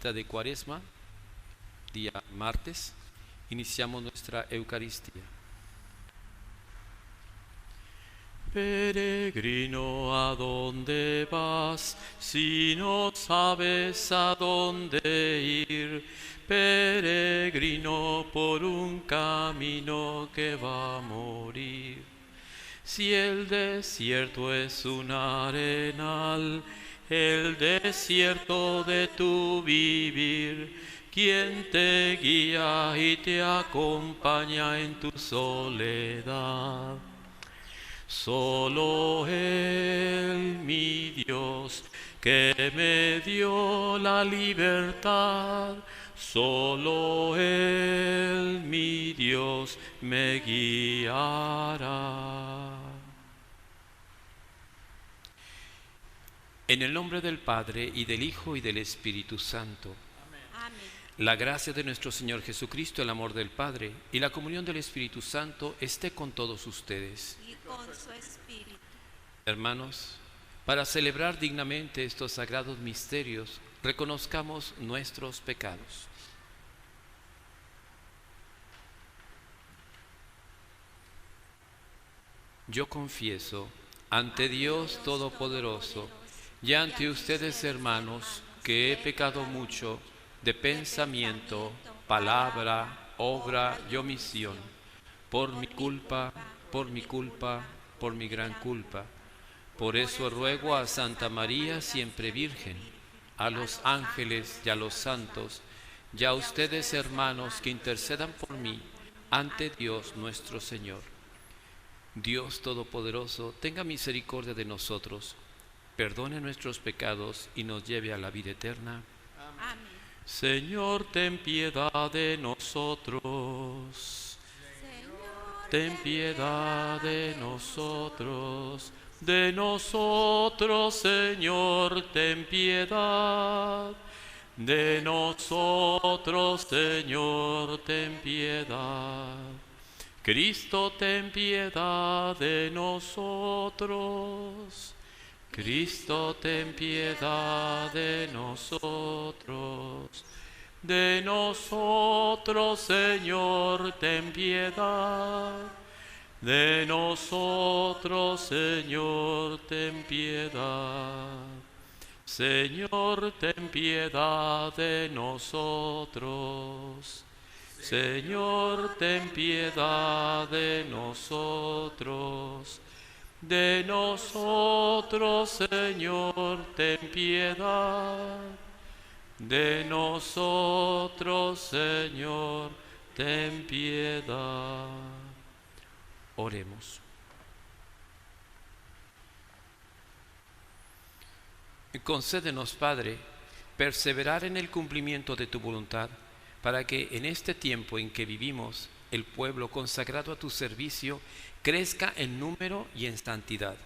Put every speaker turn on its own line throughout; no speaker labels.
quinta de Cuaresma, día martes, iniciamos nuestra Eucaristía. Peregrino, ¿a dónde vas? Si no sabes a dónde ir, peregrino por un camino que va a morir. Si el desierto es un arenal, el desierto de tu vivir, ¿quién te guía y te acompaña en tu soledad? Solo Él, mi Dios, que me dio la libertad. Solo Él, mi Dios, me guiará. En el nombre del Padre, y del Hijo, y del Espíritu Santo.
Amén.
La gracia de nuestro Señor Jesucristo, el amor del Padre, y la comunión del Espíritu Santo esté con todos ustedes.
Y con su espíritu.
Hermanos, para celebrar dignamente estos sagrados misterios, reconozcamos nuestros pecados. Yo confieso ante Dios Todopoderoso y ante ustedes, hermanos, que he pecado mucho de pensamiento, palabra, obra y omisión, por mi culpa, por mi gran culpa. Por eso ruego a Santa María, siempre Virgen, a los ángeles y a los santos, y a ustedes, hermanos, que intercedan por mí ante Dios nuestro Señor. Dios Todopoderoso, tenga misericordia de nosotros, perdone nuestros pecados y nos lleve a la vida eterna.
Amén.
Señor, ten piedad de nosotros. Ten piedad de nosotros. De nosotros, Señor, ten piedad. De nosotros, Señor, ten piedad. Cristo, ten piedad de nosotros. Cristo, ten piedad de nosotros. De nosotros, Señor, ten piedad. De nosotros, Señor, ten piedad. Señor, ten piedad de nosotros. Señor, ten piedad de nosotros. De nosotros, Señor, ten piedad. De nosotros, Señor, ten piedad. Oremos. Concédenos, Padre, perseverar en el cumplimiento de tu voluntad, para que en este tiempo en que vivimos, el pueblo consagrado a tu servicio crezca en número y en santidad.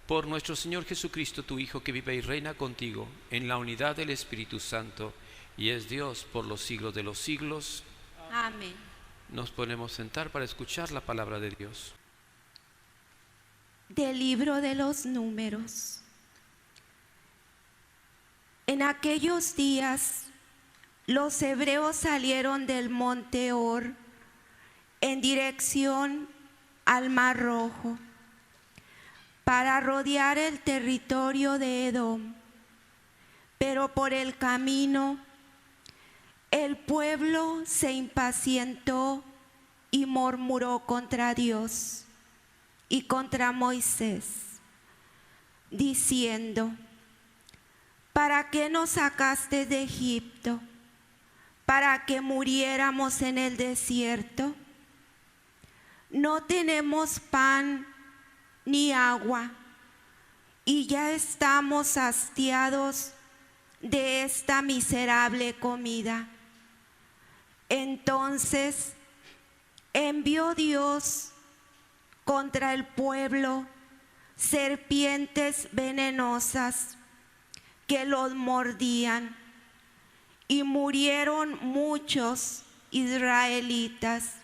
Por nuestro Señor Jesucristo, tu Hijo, que vive y reina contigo en la unidad del Espíritu Santo, y es Dios por los siglos de los siglos.
Amén.
Nos podemos sentar para escuchar la palabra de Dios.
Del libro de los Números. En aquellos días, los hebreos salieron del monte Hor en dirección al Mar Rojo para rodear el territorio de Edom. Pero por el camino, el pueblo se impacientó y murmuró contra Dios y contra Moisés, diciendo: ¿para qué nos sacaste de Egipto? ¿Para que muriéramos en el desierto? No tenemos pan ni agua, y ya estamos hastiados de esta miserable comida. Entonces envió Dios contra el pueblo serpientes venenosas que los mordían, y murieron muchos israelitas.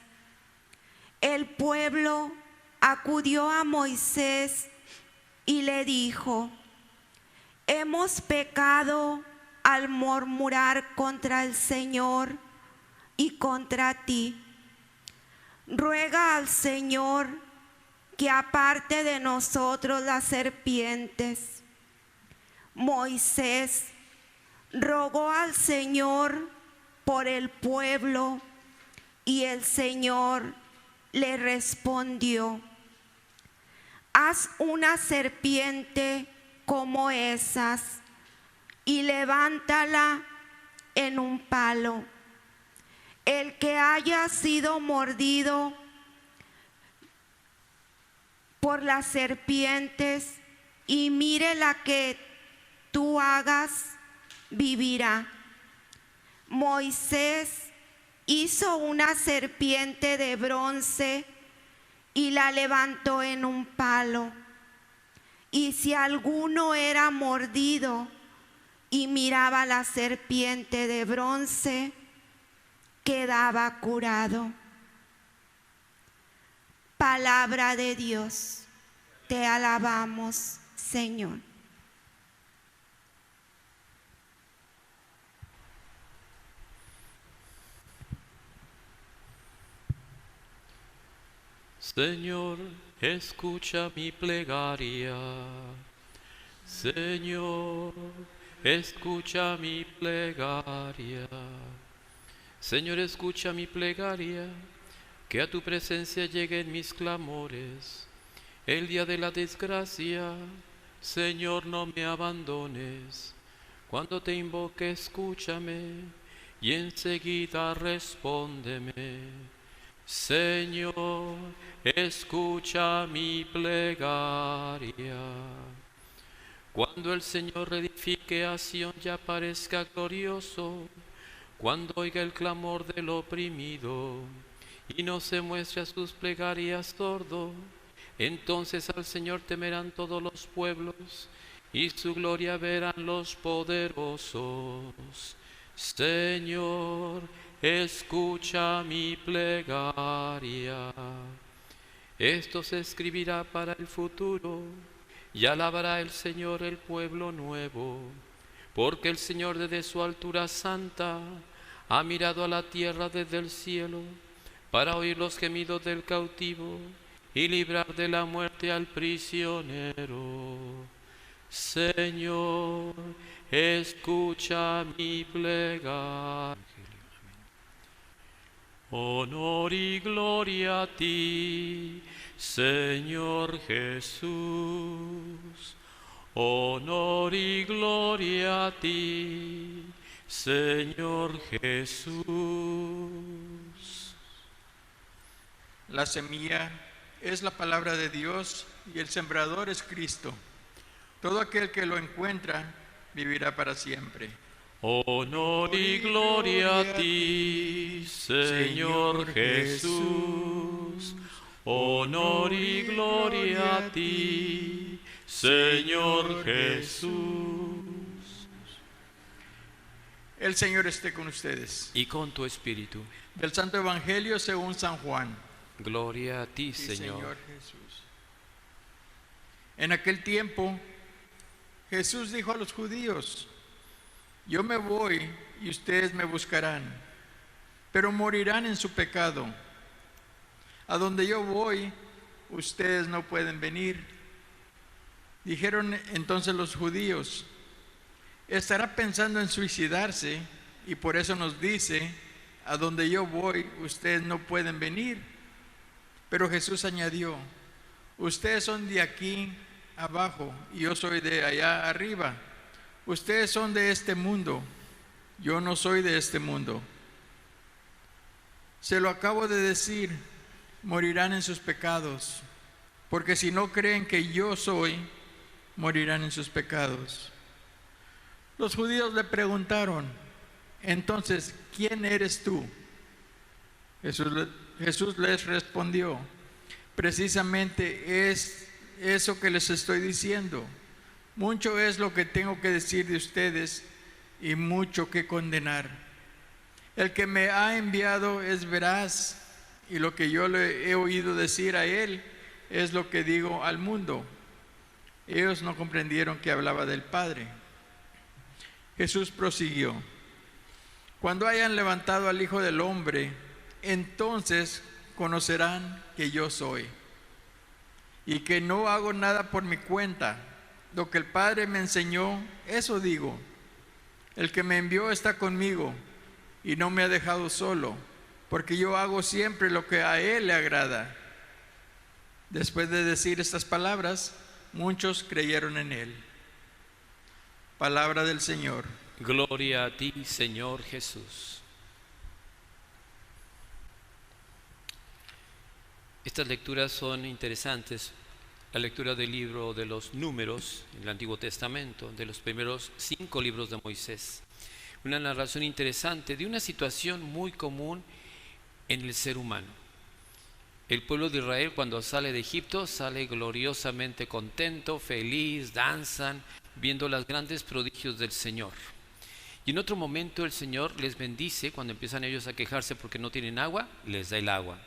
El pueblo acudió a Moisés y le dijo: hemos pecado al murmurar contra el Señor y contra ti. Ruega al Señor que aparte de nosotros las serpientes. Moisés rogó al Señor por el pueblo y el Señor le respondió: haz una serpiente como esas y levántala en un palo. El que haya sido mordido por las serpientes y mire la que tú hagas, vivirá. Moisés hizo una serpiente de bronce y la levantó en un palo. Y si alguno era mordido y miraba la serpiente de bronce, quedaba curado. Palabra de Dios, te alabamos, Señor.
Señor, escucha mi plegaria. Señor, escucha mi plegaria. Señor, escucha mi plegaria, que a tu presencia lleguen mis clamores. El día de la desgracia, Señor, no me abandones. Cuando te invoque, escúchame, y enseguida respóndeme. Señor, escucha mi plegaria. Cuando el Señor reedifique a Sión y aparezca glorioso, cuando oiga el clamor del oprimido y no se muestre a sus plegarias sordo, entonces al Señor temerán todos los pueblos y su gloria verán los poderosos. Señor, escucha mi plegaria. Esto se escribirá para el futuro y alabará el Señor el pueblo nuevo, porque el Señor desde su altura santa ha mirado a la tierra desde el cielo para oír los gemidos del cautivo y librar de la muerte al prisionero. Señor, escucha mi plegaria. Honor y gloria a ti, Señor Jesús. Honor y gloria a ti, Señor Jesús.
La semilla es la palabra de Dios y el sembrador es Cristo. Todo aquel que lo encuentra vivirá para siempre.
Honor y gloria a ti, Señor Jesús. Honor y gloria a ti, Señor Jesús.
El Señor esté con ustedes.
Y con tu espíritu.
Del Santo Evangelio según San Juan.
Gloria a ti,
Sí,
Señor.
Jesús. En aquel tiempo, Jesús dijo a los judíos: yo me voy y ustedes me buscarán, pero morirán en su pecado. A donde yo voy, ustedes no pueden venir. Dijeron entonces los judíos: estará pensando en suicidarse y por eso nos dice: a donde yo voy, ustedes no pueden venir. Pero Jesús añadió: ustedes son de aquí abajo y yo soy de allá arriba. Ustedes son de este mundo, yo no soy de este mundo. Se lo acabo de decir, morirán en sus pecados, porque si no creen que yo soy, morirán en sus pecados. Los judíos le preguntaron: entonces, ¿quién eres tú? Jesús les respondió: precisamente es eso que les estoy diciendo. Mucho es lo que tengo que decir de ustedes y mucho que condenar. El que me ha enviado es veraz, y lo que yo le he oído decir a él es lo que digo al mundo. Ellos no comprendieron que hablaba del Padre. Jesús prosiguió: cuando hayan levantado al Hijo del Hombre, entonces conocerán que yo soy, y que no hago nada por mi cuenta. Lo que el Padre me enseñó, eso digo. El que me envió está conmigo, y no me ha dejado solo, porque yo hago siempre lo que a Él le agrada. Después de decir estas palabras, muchos creyeron en Él. Palabra del Señor.
Gloria a ti, Señor Jesús. Estas lecturas son interesantes. La lectura del libro de los Números, en el Antiguo Testamento, de los primeros 5 libros de Moisés. Una narración interesante de una situación muy común en el ser humano. El pueblo de Israel, cuando sale de Egipto, sale gloriosamente contento, feliz, danzan, viendo los grandes prodigios del Señor. Y en otro momento el Señor les bendice. Cuando empiezan ellos a quejarse porque no tienen agua, les da el agua.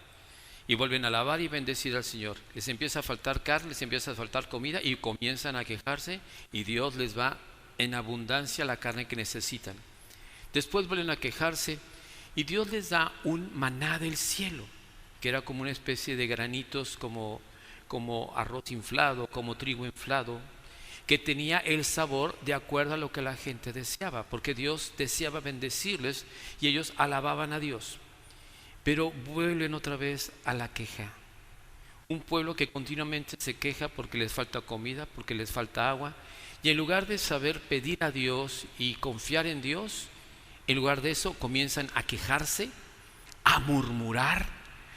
Y vuelven a alabar y bendecir al Señor. Les empieza a faltar carne, les empieza a faltar comida y comienzan a quejarse, y Dios les va en abundancia la carne que necesitan. Después vuelven a quejarse y Dios les da un maná del cielo, que era como una especie de granitos, como arroz inflado, como trigo inflado, que tenía el sabor de acuerdo a lo que la gente deseaba, porque Dios deseaba bendecirles y ellos alababan a Dios. Pero vuelven otra vez a la queja. Un pueblo que continuamente se queja porque les falta comida, porque les falta agua, y en lugar de saber pedir a Dios y confiar en Dios, en lugar de eso comienzan a quejarse, a murmurar,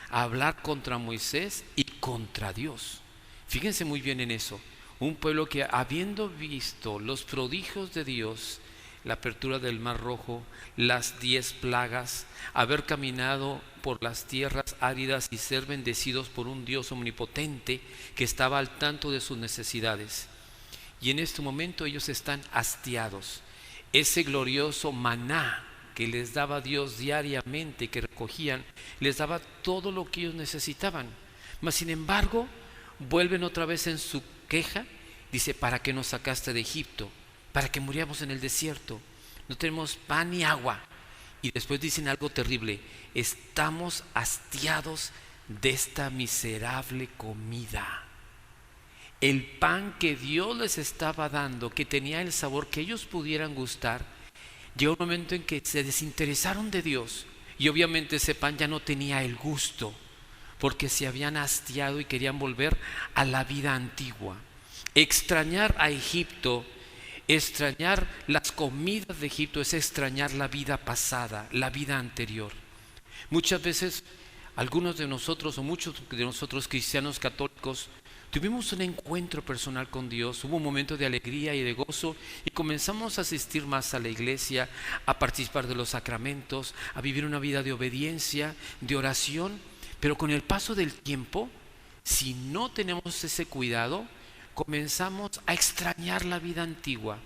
a hablar contra Moisés y contra Dios. Fíjense muy bien en eso. Un pueblo que, habiendo visto los prodigios de Dios, la apertura del Mar Rojo, las 10 plagas, haber caminado por las tierras áridas y ser bendecidos por un Dios omnipotente que estaba al tanto de sus necesidades. Y en este momento ellos están hastiados. Ese glorioso maná que les daba Dios diariamente, que recogían, les daba todo lo que ellos necesitaban. Mas sin embargo, vuelven otra vez en su queja. Dice: ¿para qué nos sacaste de Egipto? Para que muriéramos en el desierto. No tenemos pan ni agua. Y después dicen algo terrible: estamos hastiados de esta miserable comida. El pan que Dios les estaba dando, que tenía el sabor que ellos pudieran gustar, llegó un momento en que se desinteresaron de Dios. Y obviamente ese pan ya no tenía el gusto, porque se habían hastiado y querían volver a la vida antigua. Extrañar a Egipto, extrañar las comidas de Egipto, es extrañar la vida pasada, la vida anterior. Muchas veces algunos de nosotros, o muchos de nosotros cristianos católicos, tuvimos un encuentro personal con Dios, hubo un momento de alegría y de gozo, y comenzamos a asistir más a la iglesia, a participar de los sacramentos, a vivir una vida de obediencia, de oración. Pero con el paso del tiempo, si no tenemos ese cuidado, comenzamos a extrañar la vida antigua.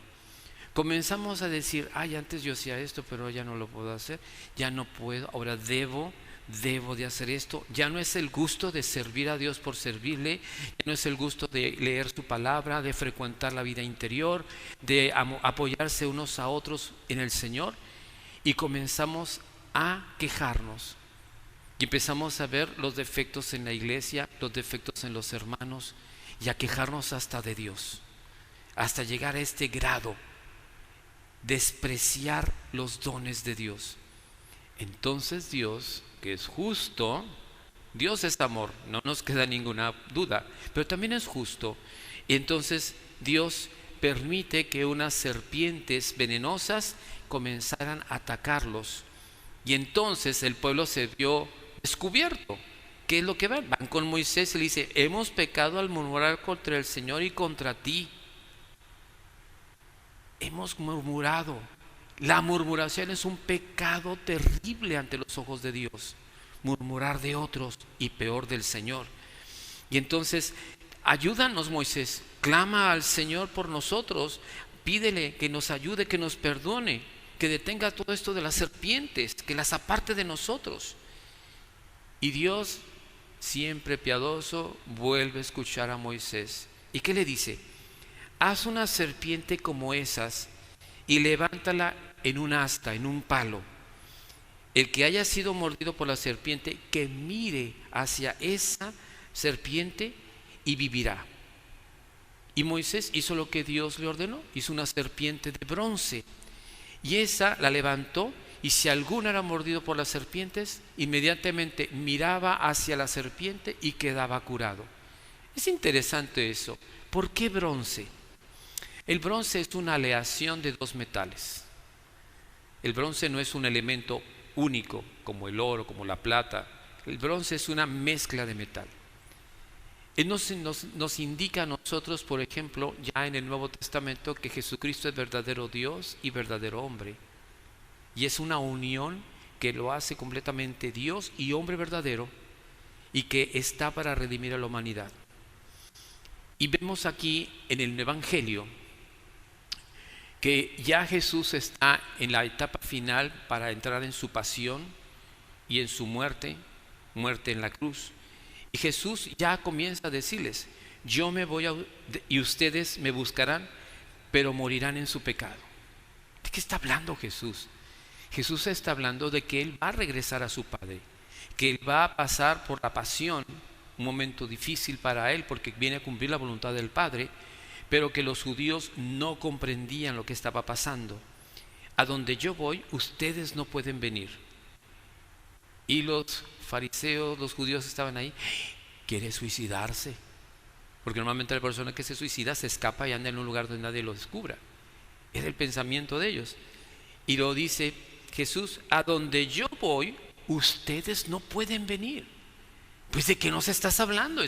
Comenzamos a decir: ay, antes yo hacía esto, pero ya no lo puedo hacer, ya no puedo, ahora debo de hacer esto. Ya no es el gusto de servir a Dios por servirle, ya no es el gusto de leer su palabra, de frecuentar la vida interior, de apoyarse unos a otros en el Señor. Y comenzamos a quejarnos y empezamos a ver los defectos en la iglesia, los defectos en los hermanos, y a quejarnos hasta de Dios, hasta llegar a este grado, despreciar los dones de Dios. Entonces Dios, que es justo, Dios es amor, no nos queda ninguna duda, pero también es justo. Y entonces Dios permite que unas serpientes venenosas comenzaran a atacarlos. Y entonces el pueblo se vio descubierto. ¿Qué es lo que van? Van con Moisés y le dice: hemos pecado al murmurar contra el Señor y contra ti. Hemos murmurado. La murmuración es un pecado terrible ante los ojos de Dios. Murmurar de otros y peor del Señor. Y entonces, ayúdanos, Moisés, clama al Señor por nosotros, pídele que nos ayude, que nos perdone, que detenga todo esto de las serpientes, que las aparte de nosotros. Y Dios, siempre piadoso, vuelve a escuchar a Moisés. ¿Y qué le dice? Haz una serpiente como esas y levántala en un asta, en un palo. El que haya sido mordido por la serpiente, que mire hacia esa serpiente y vivirá. Y Moisés hizo lo que Dios le ordenó, hizo una serpiente de bronce, y esa la levantó, y si alguno era mordido por las serpientes, inmediatamente miraba hacia la serpiente y quedaba curado. Es interesante eso. ¿Por qué bronce? El bronce es una aleación de dos metales. El bronce no es un elemento único como el oro, como la plata. El bronce es una mezcla de metal. Él nos indica a nosotros, por ejemplo, ya en el Nuevo Testamento, que Jesucristo es verdadero Dios y verdadero hombre. Y es una unión que lo hace completamente Dios y hombre verdadero, y que está para redimir a la humanidad. Y vemos aquí en el Evangelio que ya Jesús está en la etapa final para entrar en su pasión y en su muerte en la cruz. Y Jesús ya comienza a decirles: yo me voy y ustedes me buscarán, pero morirán en su pecado. ¿De qué está hablando Jesús? Jesús está hablando de que Él va a regresar a su Padre, que Él va a pasar por la pasión, un momento difícil para Él porque viene a cumplir la voluntad del Padre, pero que los judíos no comprendían lo que estaba pasando. A donde yo voy, ustedes no pueden venir. Y los fariseos, los judíos estaban ahí. ¿Quiere suicidarse? Porque normalmente la persona que se suicida se escapa y anda en un lugar donde nadie lo descubra. Es el pensamiento de ellos. Y lo dice Jesús: a donde yo voy, ustedes no pueden venir. Pues ¿de qué nos estás hablando?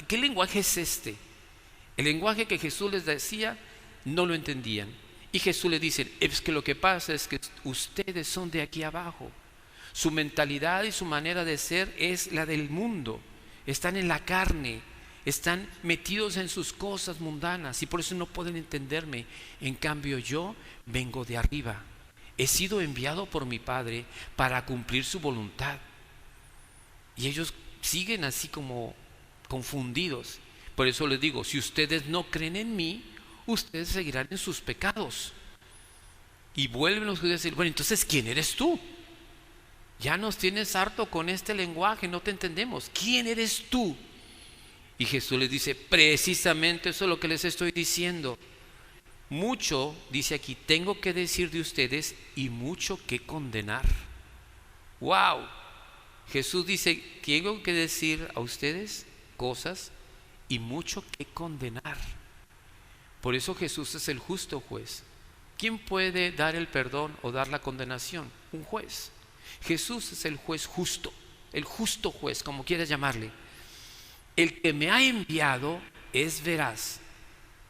¿Qué lenguaje es este? El lenguaje que Jesús les decía no lo entendían. Y Jesús les dice: es que lo que pasa es que ustedes son de aquí abajo. Su mentalidad y su manera de ser es la del mundo. Están en la carne, están metidos en sus cosas mundanas y por eso no pueden entenderme. En cambio yo vengo de arriba. He sido enviado por mi Padre para cumplir su voluntad. Y ellos siguen así como confundidos. Por eso les digo: si ustedes no creen en mí, ustedes seguirán en sus pecados. Y vuelven los judíos a decir: bueno, entonces ¿quién eres tú? Ya nos tienes harto con este lenguaje, no te entendemos. ¿Quién eres tú? Y Jesús les dice: precisamente eso es lo que les estoy diciendo. Mucho, dice aquí, tengo que decir de ustedes y mucho que condenar. ¡Wow! Jesús dice: tengo que decir a ustedes cosas y mucho que condenar. Por eso Jesús es el justo juez. ¿Quién puede dar el perdón o dar la condenación? Un juez. Jesús es el juez justo, el justo juez, como quieras llamarle. El que me ha enviado es veraz.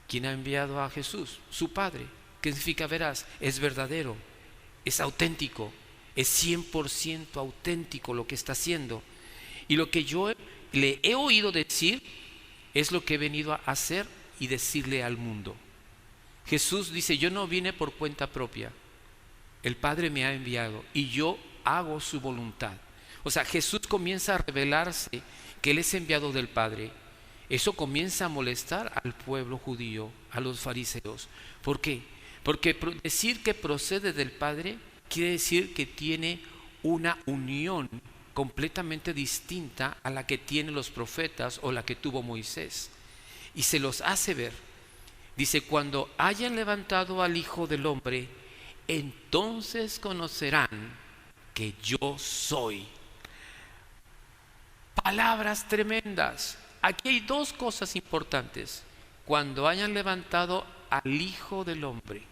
¿Quién ha enviado a Jesús? Su Padre. ¿Qué significa veraz? Es verdadero, es auténtico, es 100% auténtico lo que está haciendo. Y lo que yo le he oído decir es lo que he venido a hacer y decirle al mundo. Jesús dice: yo no vine por cuenta propia, el Padre me ha enviado y yo hago su voluntad. O sea, Jesús comienza a revelarse que Él es enviado del Padre. Eso comienza a molestar al pueblo judío, a los fariseos. ¿Por qué? Porque decir que procede del Padre quiere decir que tiene una unión completamente distinta a la que tienen los profetas o la que tuvo Moisés. Y se los hace ver. Dice: cuando hayan levantado al Hijo del Hombre, entonces conocerán que yo soy. Palabras tremendas. Aquí hay dos cosas importantes. Cuando hayan levantado al Hijo del Hombre.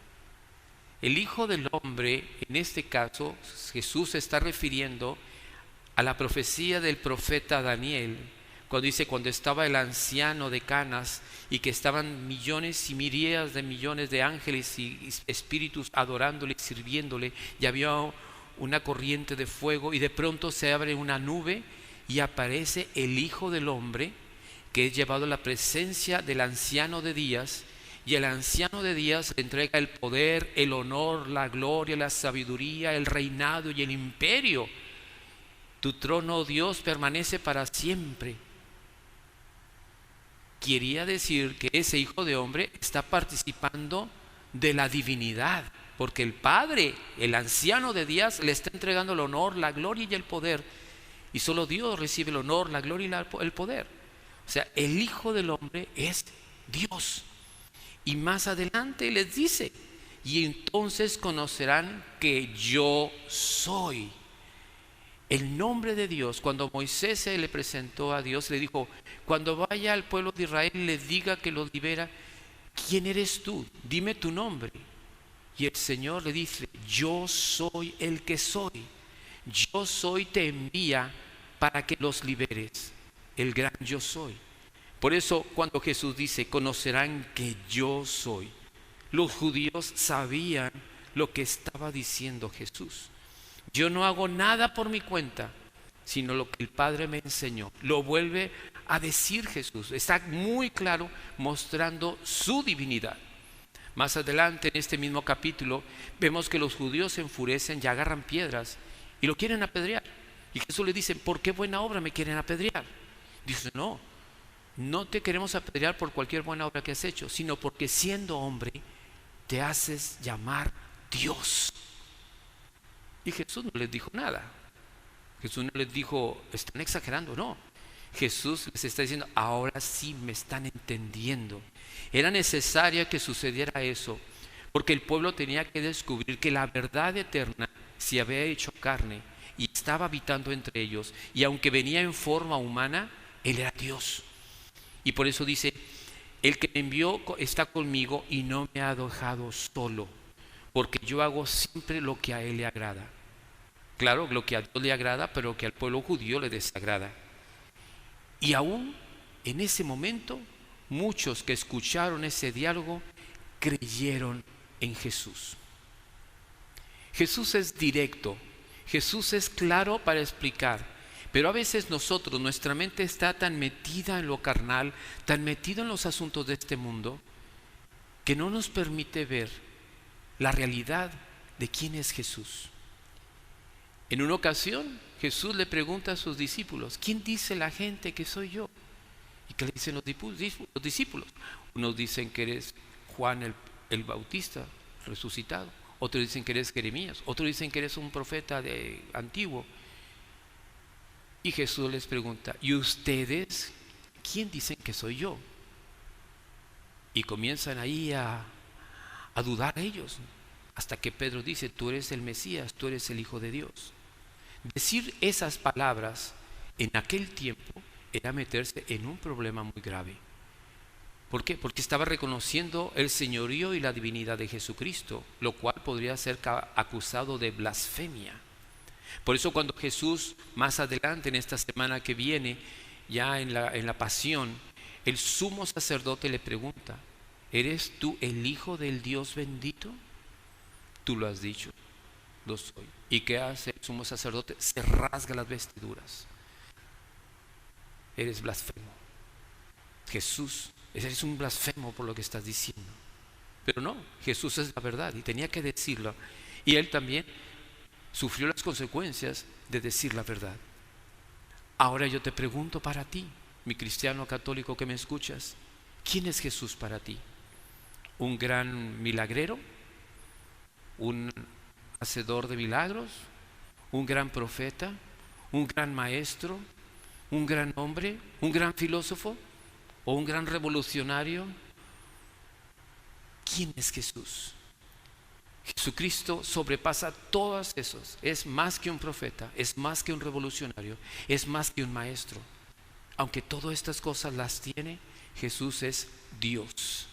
El Hijo del Hombre, en este caso, Jesús se está refiriendo a la profecía del profeta Daniel, cuando dice: cuando estaba el anciano de Canas y que estaban millones y miríadas de millones de ángeles y espíritus adorándole y sirviéndole, y había una corriente de fuego, y de pronto se abre una nube y aparece el Hijo del Hombre, que es llevado a la presencia del anciano de días, y el anciano de días le entrega el poder, el honor, la gloria, la sabiduría, el reinado y el imperio. Tu trono, oh Dios, permanece para siempre. Quería decir que ese Hijo de Hombre está participando de la divinidad porque el Padre, el anciano de días, le está entregando el honor, la gloria y el poder. Y solo Dios recibe el honor, la gloria y el poder. O sea, el Hijo del Hombre es Dios. Y más adelante les dice: y entonces conocerán que yo soy. El nombre de Dios, cuando Moisés se le presentó a Dios, le dijo: cuando vaya al pueblo de Israel, le diga que los libera, ¿quién eres tú? Dime tu nombre. Y el Señor le dice: yo soy el que soy. Yo soy te envía para que los liberes. El gran yo soy. Por eso cuando Jesús dice: conocerán que yo soy, los judíos sabían lo que estaba diciendo Jesús. Yo no hago nada por mi cuenta, sino lo que el Padre me enseñó. Lo vuelve a decir Jesús. Está muy claro mostrando su divinidad. Más adelante en este mismo capítulo vemos que los judíos se enfurecen y agarran piedras y lo quieren apedrear. Y Jesús le dice: ¿por qué buena obra me quieren apedrear? Dice: no te queremos apedrear por cualquier buena obra que has hecho, sino porque siendo hombre te haces llamar Dios. Y Jesús no les dijo nada. Jesús no les dijo: están exagerando. No, Jesús les está diciendo: ahora sí me están entendiendo. Era necesario que sucediera eso, porque el pueblo tenía que descubrir que la verdad eterna se había hecho carne y estaba habitando entre ellos, y aunque venía en forma humana, Él era Dios. Y por eso dice: el que me envió está conmigo y no me ha dejado solo, porque yo hago siempre lo que a Él le agrada. Claro, lo que a Dios le agrada, pero lo que al pueblo judío le desagrada. Y aún en ese momento, muchos que escucharon ese diálogo creyeron en Jesús. Jesús es directo, Jesús es claro para explicar. Pero a veces nosotros, nuestra mente está tan metida en lo carnal, tan metida en los asuntos de este mundo, que no nos permite ver la realidad de quién es Jesús. En una ocasión, Jesús le pregunta a sus discípulos: ¿quién dice la gente que soy yo? ¿Y qué le dicen los discípulos? Unos dicen que eres Juan el Bautista resucitado, otros dicen que eres Jeremías, otros dicen que eres un profeta antiguo. Y Jesús les pregunta: ¿y ustedes quién dicen que soy yo? Y comienzan ahí a dudar ellos, hasta que Pedro dice: tú eres el Mesías, tú eres el Hijo de Dios. Decir esas palabras en aquel tiempo era meterse en un problema muy grave. ¿Por qué? Porque estaba reconociendo el señorío y la divinidad de Jesucristo, lo cual podría ser acusado de blasfemia. Por eso cuando Jesús más adelante en esta semana que viene, ya en la pasión, el sumo sacerdote le pregunta: ¿eres tú el Hijo del Dios bendito? Tú lo has dicho, lo soy. ¿Y qué hace el sumo sacerdote? Se rasga las vestiduras. Eres blasfemo. Jesús, eres un blasfemo por lo que estás diciendo. Pero no, Jesús es la verdad y tenía que decirlo. Y él también sufrió las consecuencias de decir la verdad. Ahora yo te pregunto para ti, mi cristiano católico que me escuchas: ¿quién es Jesús para ti? ¿Un gran milagrero? ¿Un hacedor de milagros? ¿Un gran profeta? ¿Un gran maestro? ¿Un gran hombre? ¿Un gran filósofo? ¿O un gran revolucionario? ¿Quién es Jesús? Jesucristo sobrepasa todos esos. Es más que un profeta, es más que un revolucionario, es más que un maestro. Aunque todas estas cosas las tiene, Jesús es Dios.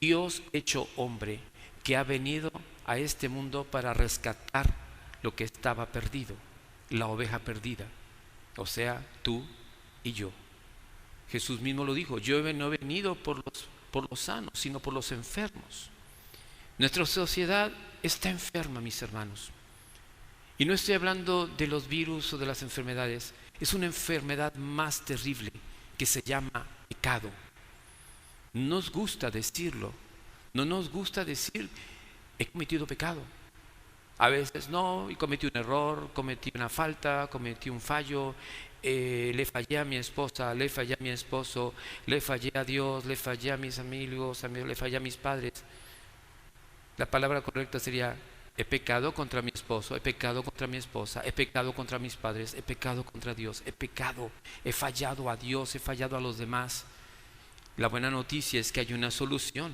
Dios hecho hombre, que ha venido a este mundo para rescatar lo que estaba perdido, la oveja perdida, o sea, tú y yo. Jesús mismo lo dijo: yo no he venido por los sanos, sino por los enfermos. Nuestra sociedad está enferma, mis hermanos. Y no estoy hablando de los virus o de las enfermedades. Es una enfermedad más terrible que se llama pecado. No nos gusta decirlo. No nos gusta decir: he cometido pecado. A veces no, y cometí un error, cometí una falta, cometí un fallo, le fallé a mi esposa, le fallé a mi esposo, le fallé a Dios, le fallé a mis amigos, le fallé a mis padres. La palabra correcta sería: he pecado contra mi esposo, he pecado contra mi esposa, he pecado contra mis padres, he pecado contra Dios, he pecado, he fallado a Dios, he fallado a los demás. La buena noticia es que hay una solución.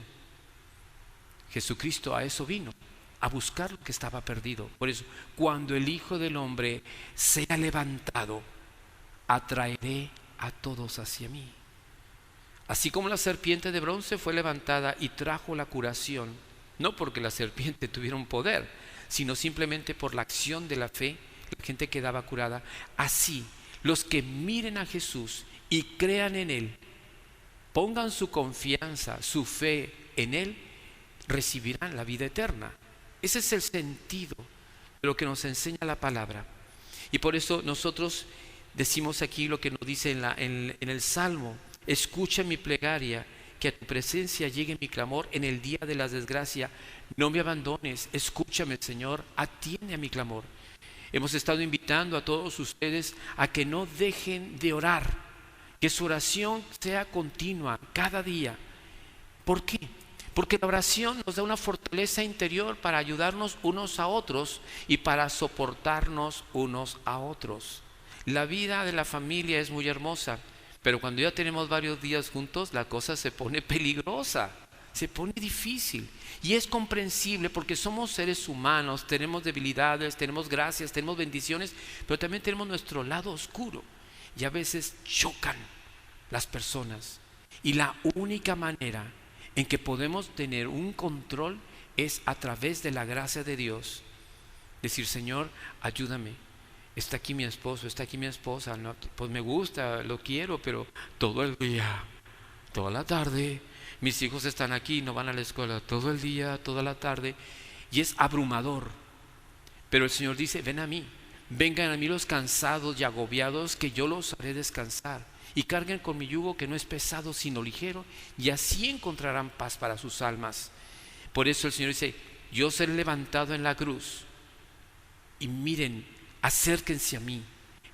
Jesucristo a eso vino, a buscar lo que estaba perdido. Por eso, cuando el Hijo del Hombre sea levantado, atraeré a todos hacia mí. Así como la serpiente de bronce fue levantada y trajo la curación, no porque la serpiente tuviera un poder, sino simplemente por la acción de la fe, la gente quedaba curada. Así, los que miren a Jesús y crean en Él, pongan su confianza, su fe en Él, recibirán la vida eterna. Ese es el sentido de lo que nos enseña la palabra. Y por eso nosotros decimos aquí lo que nos dice en el Salmo: escucha mi plegaria, que a tu presencia llegue mi clamor en el día de la desgracia. No me abandones, escúchame, Señor, atiende a mi clamor. Hemos estado invitando a todos ustedes a que no dejen de orar, que su oración sea continua cada día. ¿Por qué? Porque la oración nos da una fortaleza interior para ayudarnos unos a otros y para soportarnos unos a otros. La vida de la familia es muy hermosa, pero cuando ya tenemos varios días juntos, la cosa se pone peligrosa, se pone difícil. Y es comprensible porque somos seres humanos, tenemos debilidades, tenemos gracias, tenemos bendiciones, pero también tenemos nuestro lado oscuro. Y a veces chocan las personas. Y la única manera en que podemos tener un control es a través de la gracia de Dios. Decir: Señor, ayúdame. Está aquí mi esposo, está aquí mi esposa. No, pues me gusta, lo quiero, pero todo el día, toda la tarde. Mis hijos están aquí, no van a la escuela, todo el día, toda la tarde. Y es abrumador. Pero el Señor dice: ven a mí, vengan a mí los cansados y agobiados, que yo los haré descansar. Y carguen con mi yugo, que no es pesado sino ligero, y así encontrarán paz para sus almas. Por eso el Señor dice: yo seré levantado en la cruz, y miren, acérquense a mí,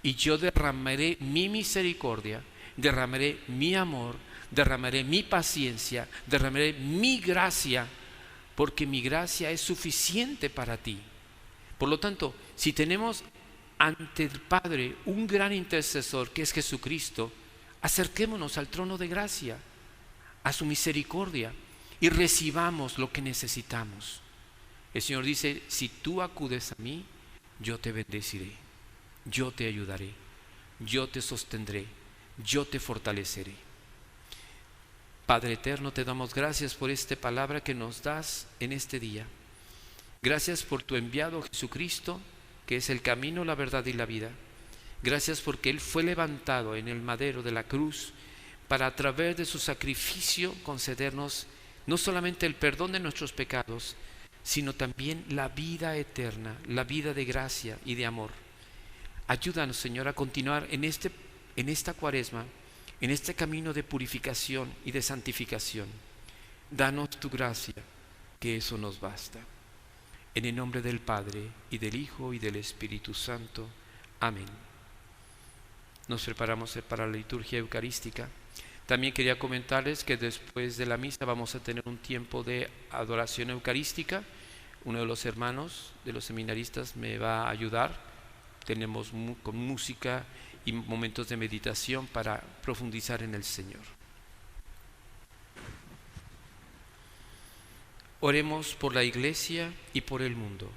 y yo derramaré mi misericordia, derramaré mi amor, derramaré mi paciencia, derramaré mi gracia, porque mi gracia es suficiente para ti. Por lo tanto, si tenemos ante el Padre un gran intercesor, que es Jesucristo, acerquémonos al trono de gracia, a su misericordia, y recibamos lo que necesitamos. El Señor dice: si tú acudes a mí, yo te bendeciré, yo te ayudaré, yo te sostendré, yo te fortaleceré. Padre eterno, te damos gracias por esta palabra que nos das en este día. Gracias por tu enviado Jesucristo, que es el camino, la verdad y la vida. Gracias porque Él fue levantado en el madero de la cruz para, a través de su sacrificio, concedernos no solamente el perdón de nuestros pecados, sino también la vida eterna, la vida de gracia y de amor. Ayúdanos, Señor, a continuar en esta cuaresma, en este camino de purificación y de santificación. Danos tu gracia, que eso nos basta. En el nombre del Padre, y del Hijo, y del Espíritu Santo. Amén. Nos preparamos para la liturgia eucarística. También quería comentarles que después de la misa vamos a tener un tiempo de adoración eucarística. Uno de los hermanos de los seminaristas me va a ayudar. Tenemos con música y momentos de meditación para profundizar en el Señor. Oremos por la Iglesia y por el mundo.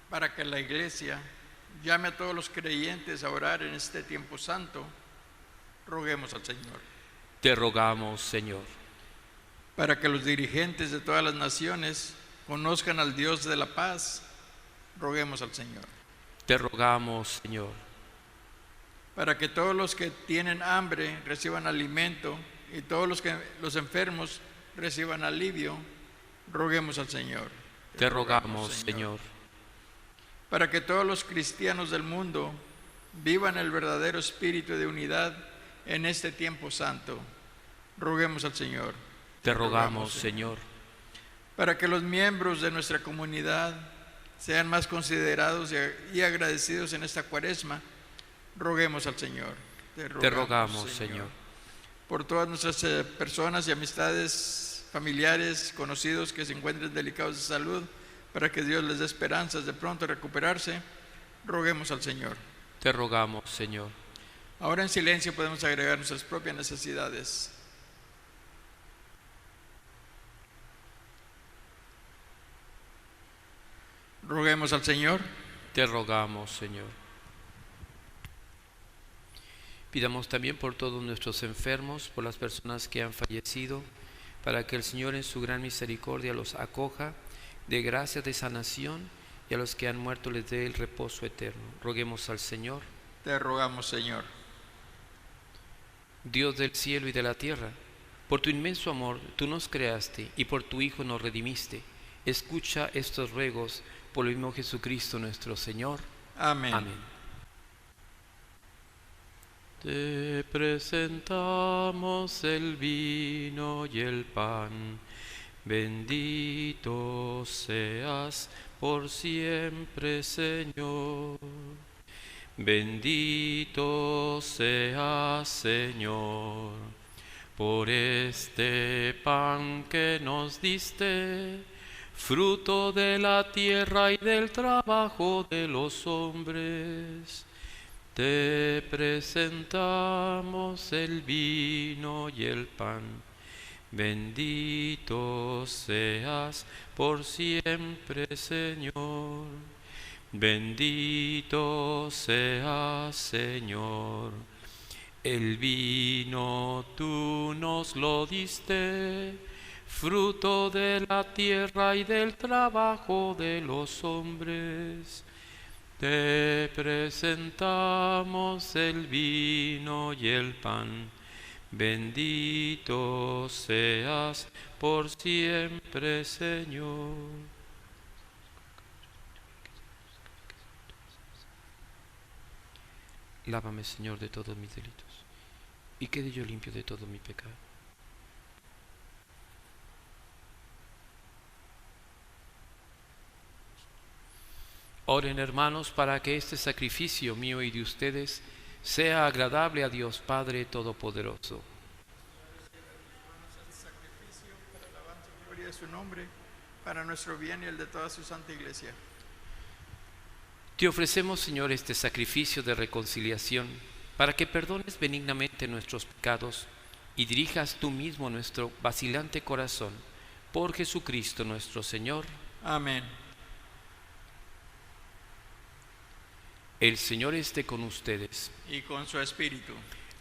Para que la Iglesia llame a todos los creyentes a orar en este tiempo santo, roguemos al Señor.
Te rogamos, Señor.
Para que los dirigentes de todas las naciones conozcan al Dios de la paz, roguemos al Señor.
Te rogamos, Señor.
Para que todos los que tienen hambre reciban alimento y todos los enfermos reciban alivio, roguemos al Señor.
Te rogamos, Señor.
Para que todos los cristianos del mundo vivan el verdadero espíritu de unidad en este tiempo santo, roguemos al Señor.
Te rogamos, Señor.
Para que los miembros de nuestra comunidad sean más considerados y agradecidos en esta cuaresma, roguemos al Señor.
Te rogamos, Señor.
por todas nuestras personas y amistades, familiares, conocidos que se encuentren delicados de salud, para que Dios les dé esperanzas de pronto recuperarse. Roguemos al Señor.
Te rogamos, Señor.
Ahora en silencio podemos agregar nuestras propias necesidades. Roguemos al Señor.
Te rogamos, Señor. Pidamos también por todos nuestros enfermos, por las personas que han fallecido, para que el Señor en su gran misericordia los acoja, dé gracia de sanación, y a los que han muerto les dé el reposo eterno. Roguemos al Señor.
Te rogamos, Señor.
Dios del cielo y de la tierra, por tu inmenso amor tú nos creaste y por tu Hijo nos redimiste. Escucha estos ruegos por el mismo Jesucristo nuestro Señor.
Amén.
Amén. Te presentamos el vino y el pan. Bendito seas por siempre, Señor. Bendito seas, Señor, por este pan que nos diste, fruto de la tierra y del trabajo de los hombres. Te presentamos el vino y el pan. Bendito seas por siempre, Señor. Bendito seas, Señor. El vino tú nos lo diste, fruto de la tierra y del trabajo de los hombres. Te presentamos el vino y el pan. Bendito seas por siempre, Señor. Lávame, Señor, de todos mis delitos, y quede yo limpio de todo mi pecado. Oren, hermanos, para que este sacrificio mío y de ustedes sea agradable a Dios Padre Todopoderoso.
Sacrificio para alabanza y gloria de su nombre, para nuestro bien y el de toda su santa iglesia.
Te ofrecemos, Señor, este sacrificio de reconciliación, para que perdones benignamente nuestros pecados y dirijas tú mismo nuestro vacilante corazón, por Jesucristo nuestro Señor.
Amén.
El Señor esté con ustedes.
Y con su espíritu.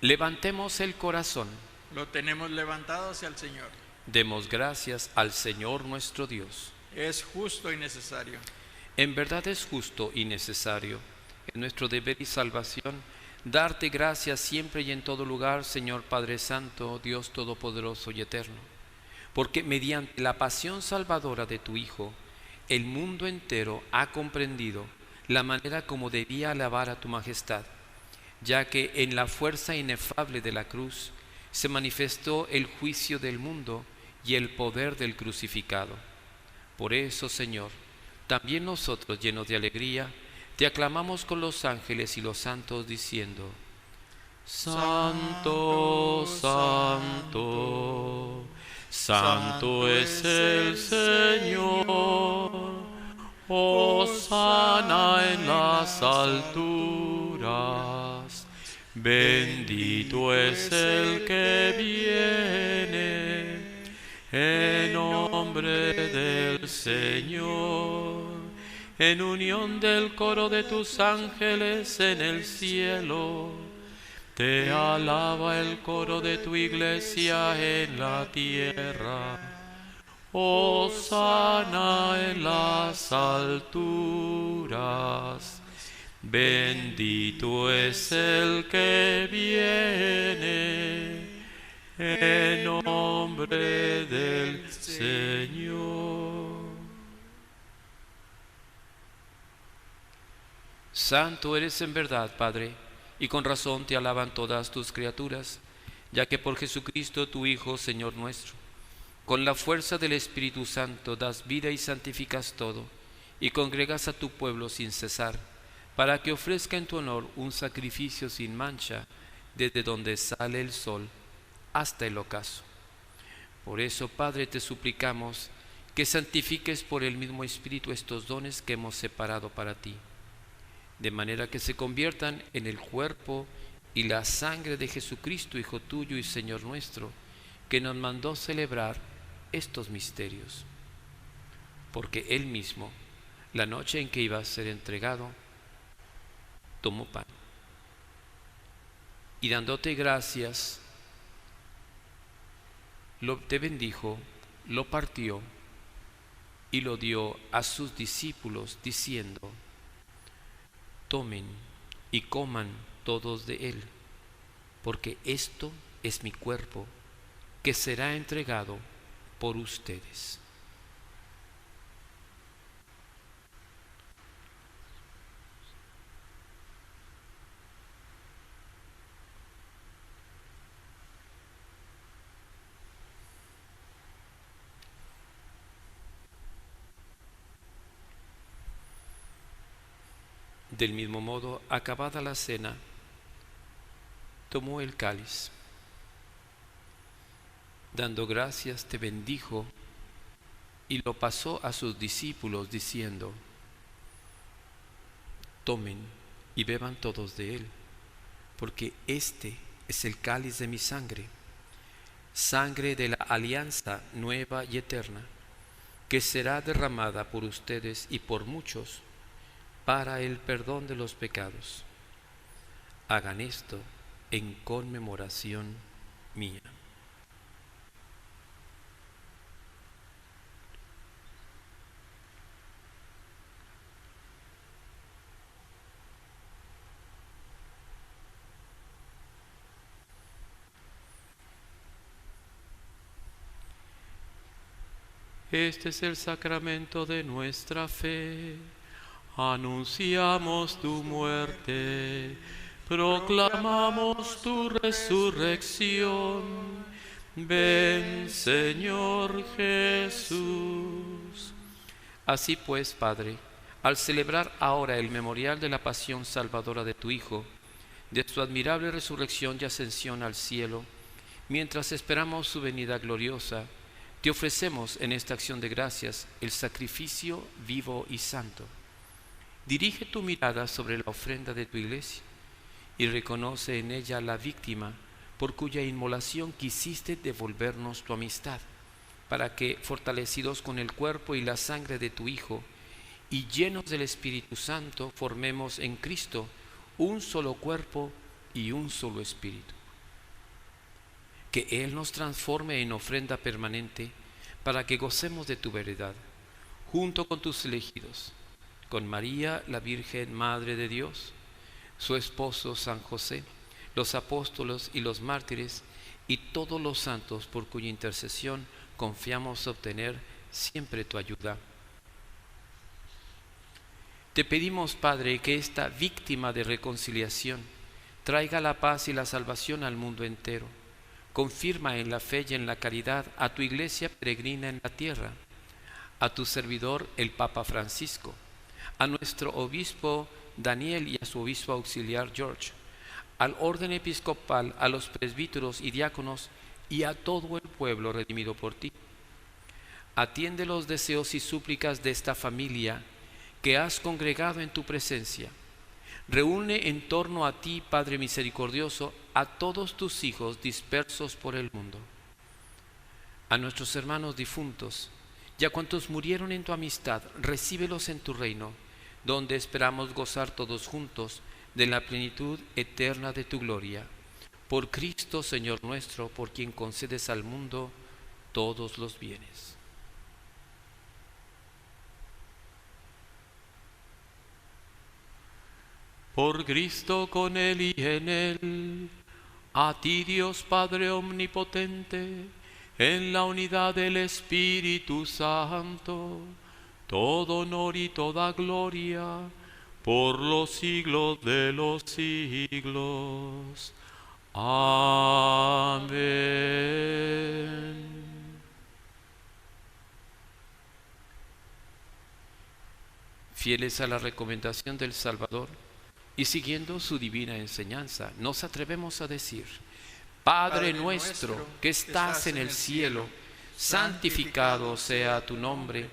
Levantemos el corazón.
Lo tenemos levantado hacia el Señor.
Demos gracias al Señor nuestro Dios.
Es justo y necesario.
En verdad es justo y necesario, en nuestro deber y salvación, darte gracias siempre y en todo lugar, Señor Padre Santo, Dios Todopoderoso y Eterno, porque mediante la pasión salvadora de tu Hijo, el mundo entero ha comprendido la manera como debía alabar a tu majestad, ya que en la fuerza inefable de la cruz se manifestó el juicio del mundo y el poder del crucificado. Por eso, Señor, también nosotros, llenos de alegría, te aclamamos con los ángeles y los santos, diciendo: Santo, Santo, Santo es el Señor. Hosana en las alturas. Bendito es el que viene en nombre del Señor, en unión del coro de tus ángeles en el cielo. Te alaba el coro de tu iglesia en la tierra. Hosana en las alturas. Bendito es el que viene en nombre del Señor. Santo eres en verdad, Padre, y con razón te alaban todas tus criaturas, ya que por Jesucristo tu Hijo, Señor nuestro, con la fuerza del Espíritu Santo das vida y santificas todo, y congregas a tu pueblo sin cesar, para que ofrezca en tu honor un sacrificio sin mancha, desde donde sale el sol, hasta el ocaso. Por eso, Padre, te suplicamos que santifiques por el mismo Espíritu estos dones que hemos separado para ti, de manera que se conviertan en el cuerpo y la sangre de Jesucristo, Hijo tuyo y Señor nuestro, que nos mandó celebrar estos misterios. Porque Él mismo, la noche en que iba a ser entregado, tomó pan y dándote gracias, te bendijo, lo partió y lo dio a sus discípulos, diciendo: tomen y coman todos de él, porque esto es mi cuerpo, que será entregado por ustedes. Del mismo modo, acabada la cena, tomó el cáliz. Dando gracias, te bendijo y lo pasó a sus discípulos, diciendo: tomen y beban todos de él, porque este es el cáliz de mi sangre, sangre de la alianza nueva y eterna, que será derramada por ustedes y por muchos para el perdón de los pecados. Hagan esto en conmemoración mía. Este es el sacramento de nuestra fe. Anunciamos tu muerte, proclamamos tu resurrección. Ven, Señor Jesús. Así pues, Padre, al celebrar ahora el memorial de la pasión salvadora de tu Hijo, de su admirable resurrección y ascensión al cielo, mientras esperamos su venida gloriosa, te ofrecemos en esta acción de gracias el sacrificio vivo y santo. Dirige tu mirada sobre la ofrenda de tu iglesia y reconoce en ella la víctima por cuya inmolación quisiste devolvernos tu amistad, para que, fortalecidos con el cuerpo y la sangre de tu Hijo y llenos del Espíritu Santo, formemos en Cristo un solo cuerpo y un solo espíritu. Que Él nos transforme en ofrenda permanente para que gocemos de tu verdad, junto con tus elegidos, con María, la Virgen Madre de Dios, su esposo San José, los apóstolos y los mártires, y todos los santos por cuya intercesión confiamos obtener siempre tu ayuda. Te pedimos, Padre, que esta víctima de reconciliación traiga la paz y la salvación al mundo entero. Confirma en la fe y en la caridad a tu iglesia peregrina en la tierra, a tu servidor el Papa Francisco, a nuestro obispo Daniel y a su obispo auxiliar George, al orden episcopal, a los presbíteros y diáconos y a todo el pueblo redimido por ti. Atiende los deseos y súplicas de esta familia que has congregado en tu presencia. Reúne en torno a ti, Padre misericordioso, a todos tus hijos dispersos por el mundo, a nuestros hermanos difuntos y a cuantos murieron en tu amistad, recíbelos en tu reino, donde esperamos gozar todos juntos de la plenitud eterna de tu gloria. Por Cristo, Señor nuestro, por quien concedes al mundo todos los bienes. Por Cristo, con Él y en Él, a ti Dios Padre omnipotente, en la unidad del Espíritu Santo, todo honor y toda gloria, por los siglos de los siglos. Amén. Fieles a la recomendación del Salvador y siguiendo su divina enseñanza, nos atrevemos a decir: Padre nuestro que estás en el cielo, santificado sea tu nombre.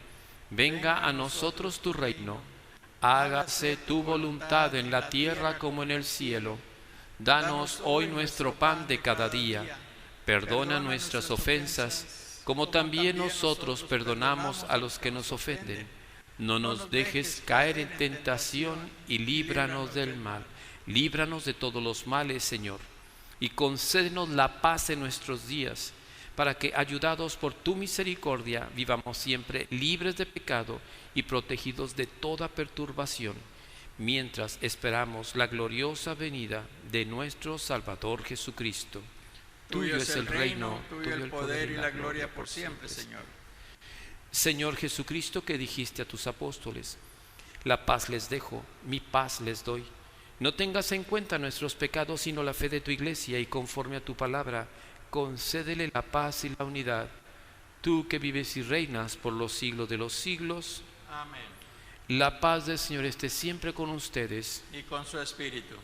Venga a nosotros tu reino. Hágase tu voluntad en la tierra como en el cielo. Danos hoy nuestro pan de cada día. Perdona nuestras ofensas, como también nosotros perdonamos a los que nos ofenden. No nos dejes caer en tentación y líbranos del mal. Líbranos de todos los males, Señor, y concédenos la paz en nuestros días, para que, ayudados por tu misericordia, vivamos siempre libres de pecado y protegidos de toda perturbación, mientras esperamos la gloriosa venida de nuestro Salvador Jesucristo.
Tuyo es el reino, tuyo el poder y la gloria por siempre, Señor.
Señor Jesucristo, que dijiste a tus apóstoles: la paz les dejo, mi paz les doy. No tengas en cuenta nuestros pecados, sino la fe de tu iglesia, y conforme a tu palabra, concédele la paz y la unidad. Tú que vives y reinas por los siglos de los siglos.
Amén.
La paz del Señor esté siempre con ustedes.
Y con su espíritu.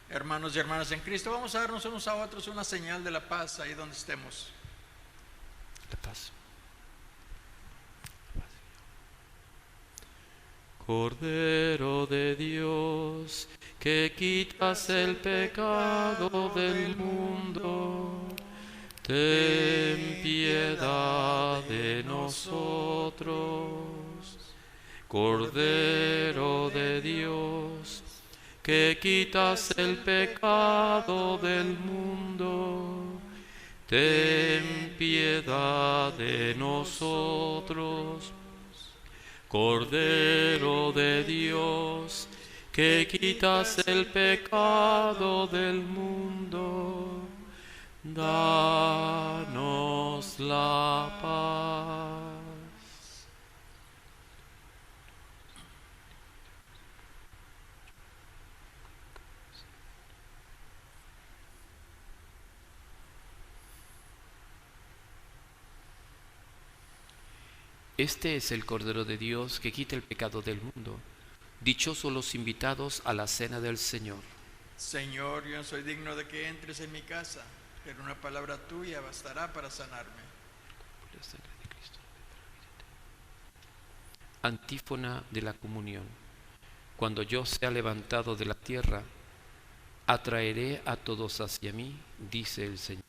Hermanos y hermanas en Cristo, vamos a darnos unos a otros una señal de la paz ahí donde estemos.
La paz. Cordero de Dios, que quitas el pecado del mundo, ten piedad de nosotros. Cordero de Dios, que quitas el pecado del mundo, ten piedad de nosotros. Cordero de Dios, que quitas el pecado del mundo, danos la paz. Este es el Cordero de Dios que quita el pecado del mundo. Dichosos los invitados a la cena del Señor.
Señor, yo no soy digno de que entres en mi casa, pero una palabra tuya bastará para sanarme.
Antífona de la comunión. Cuando yo sea levantado de la tierra, atraeré a todos hacia mí, dice el Señor.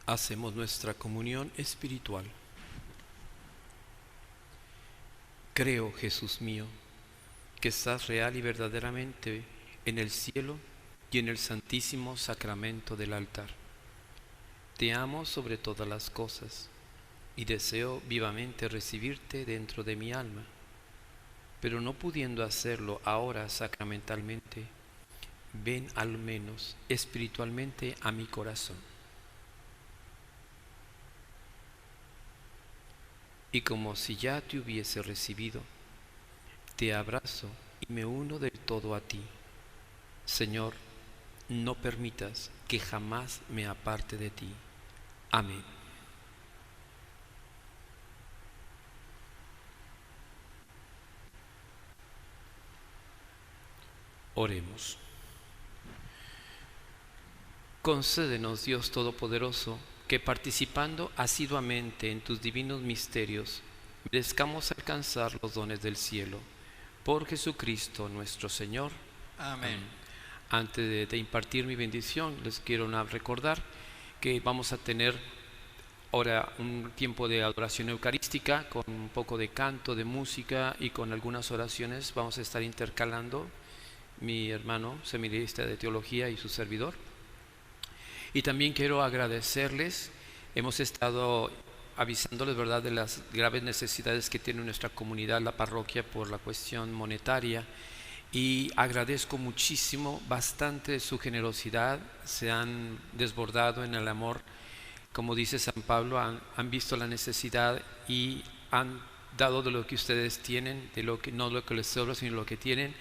Hacemos nuestra comunión espiritual. Creo, Jesús mío, que estás real y verdaderamente en el cielo y en el santísimo sacramento del altar. Te amo sobre todas las cosas y deseo vivamente recibirte dentro de mi alma, pero no pudiendo hacerlo ahora sacramentalmente, ven al menos espiritualmente a mi corazón. Y como si ya te hubiese recibido, te abrazo y me uno del todo a ti. Señor, no permitas que jamás me aparte de ti. Amén. Oremos. Concédenos, Dios Todopoderoso, que participando asiduamente en tus divinos misterios, merezcamos alcanzar los dones del cielo. Por Jesucristo nuestro Señor.
Amén.
Antes de impartir mi bendición, les quiero recordar que vamos a tener ahora un tiempo de adoración eucarística con un poco de canto, de música y con algunas oraciones. Vamos a estar intercalando mi hermano seminarista de teología y su servidor. Y también quiero agradecerles, hemos estado avisándoles, ¿verdad?, de las graves necesidades que tiene nuestra comunidad, la parroquia, por la cuestión monetaria, y agradezco muchísimo, bastante de su generosidad, se han desbordado en el amor, como dice San Pablo, han visto la necesidad y han dado de lo que ustedes tienen, de lo que, no lo que les sobra, sino lo que tienen,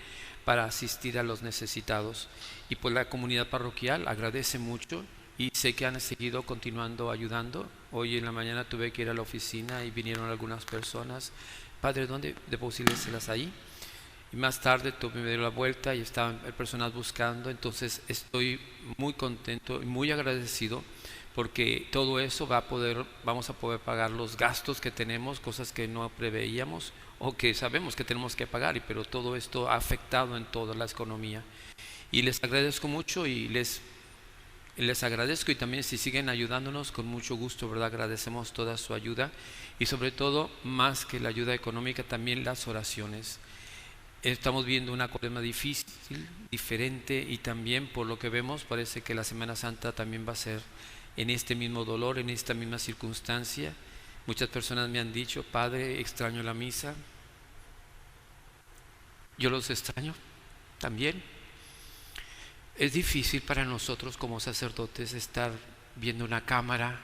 para asistir a los necesitados. Y pues la comunidad parroquial agradece mucho. Y sé que han seguido continuando ayudando. Hoy en la mañana tuve que ir a la oficina y vinieron algunas personas. Padre, ¿dónde depositárselas ahí? Y más tarde me dio la vuelta y estaban personas buscando. Entonces estoy muy contento y muy agradecido porque todo eso vamos a poder pagar los gastos que tenemos, cosas que no preveíamos o que sabemos que tenemos que pagar, pero todo esto ha afectado en toda la economía. Y les agradezco mucho y les agradezco, y también si siguen ayudándonos, con mucho gusto, ¿verdad? Agradecemos toda su ayuda y sobre todo, más que la ayuda económica, también las oraciones. Estamos viendo una cuaresma difícil, diferente, y también por lo que vemos parece que la Semana Santa también va a ser en este mismo dolor, en esta misma circunstancia. Muchas personas me han dicho: Padre, extraño la misa. Yo los extraño también. Es difícil para nosotros como sacerdotes estar viendo una cámara,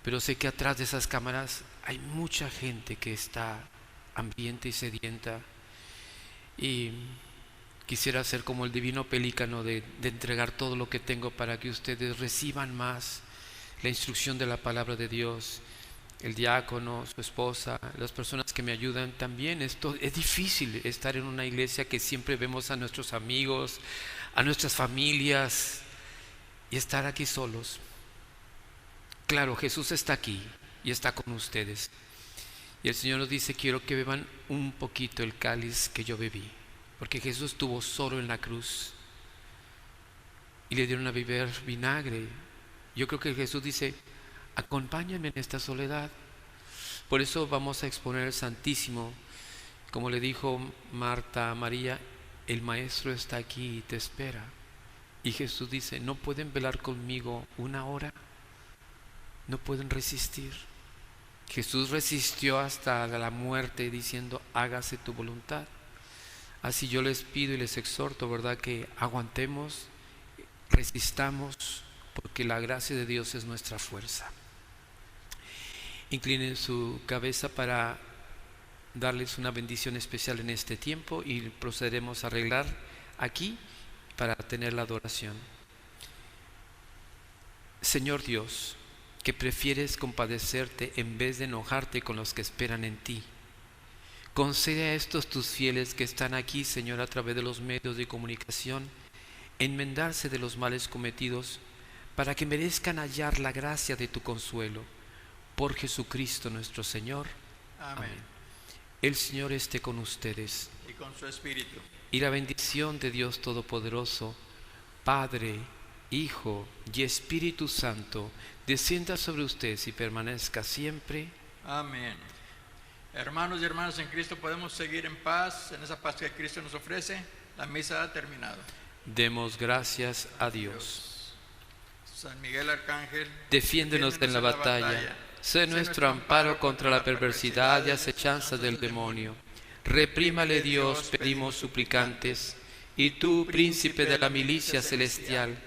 pero sé que atrás de esas cámaras hay mucha gente que está hambrienta y sedienta, y quisiera ser como el divino pelícano de entregar todo lo que tengo para que ustedes reciban más la instrucción de la palabra de Dios. El diácono, su esposa, las personas que me ayudan también. Esto es difícil, estar en una iglesia que siempre vemos a nuestros amigos, a nuestras familias, y estar aquí solos. Claro, Jesús está aquí y está con ustedes, y el Señor nos dice: quiero que beban un poquito el cáliz que yo bebí, porque Jesús estuvo solo en la cruz y le dieron a beber vinagre. Yo creo que Jesús dice: acompáñame en esta soledad. Por eso vamos a exponer el Santísimo, como le dijo Marta a María: el Maestro está aquí y te espera. Y Jesús dice: ¿no pueden velar conmigo una hora? ¿No pueden resistir? Jesús resistió hasta la muerte diciendo: hágase tu voluntad. Así yo les pido y les exhorto, ¿verdad?, que aguantemos, resistamos, porque la gracia de Dios es nuestra fuerza. Inclinen su cabeza para darles una bendición especial en este tiempo, y procederemos a arreglar aquí para tener la adoración. Señor Dios, que prefieres compadecerte en vez de enojarte con los que esperan en ti, concede a estos tus fieles que están aquí, Señor, a través de los medios de comunicación, enmendarse de los males cometidos, para que merezcan hallar la gracia de tu consuelo. Por Jesucristo nuestro Señor.
Amén.
El Señor esté con ustedes.
Y con su espíritu.
Y la bendición de Dios Todopoderoso, Padre, Hijo y Espíritu Santo, descienda sobre ustedes y permanezca siempre.
Amén. Hermanos y hermanas en Cristo, podemos seguir en paz, en esa paz que Cristo nos ofrece. La misa ha terminado.
Demos gracias a Dios.
San Miguel Arcángel,
defiéndenos en la batalla. Sé nuestro amparo contra la perversidad y acechanza del demonio. Reprímale, Dios, pedimos suplicantes. Y tú, príncipe de la milicia celestial,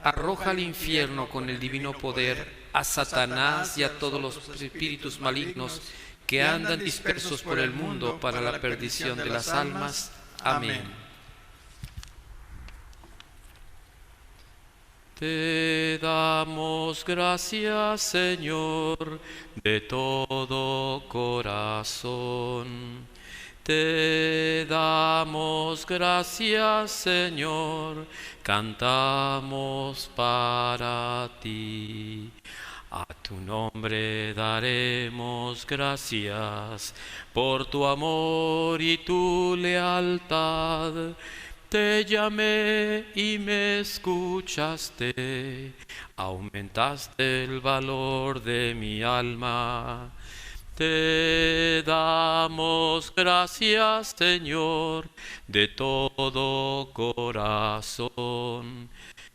arroja al infierno con el divino poder a Satanás y a todos los espíritus malignos que andan dispersos por el mundo para la perdición de las almas. Amén. Te damos gracias, Señor, de todo corazón. Te damos gracias, Señor, cantamos para ti. A tu nombre daremos gracias por tu amor y tu lealtad. Te llamé y me escuchaste, aumentaste el valor de mi alma. Te damos gracias, Señor, de todo corazón.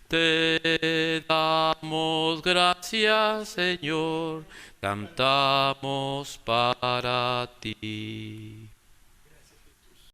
Te damos gracias, Señor, cantamos para ti.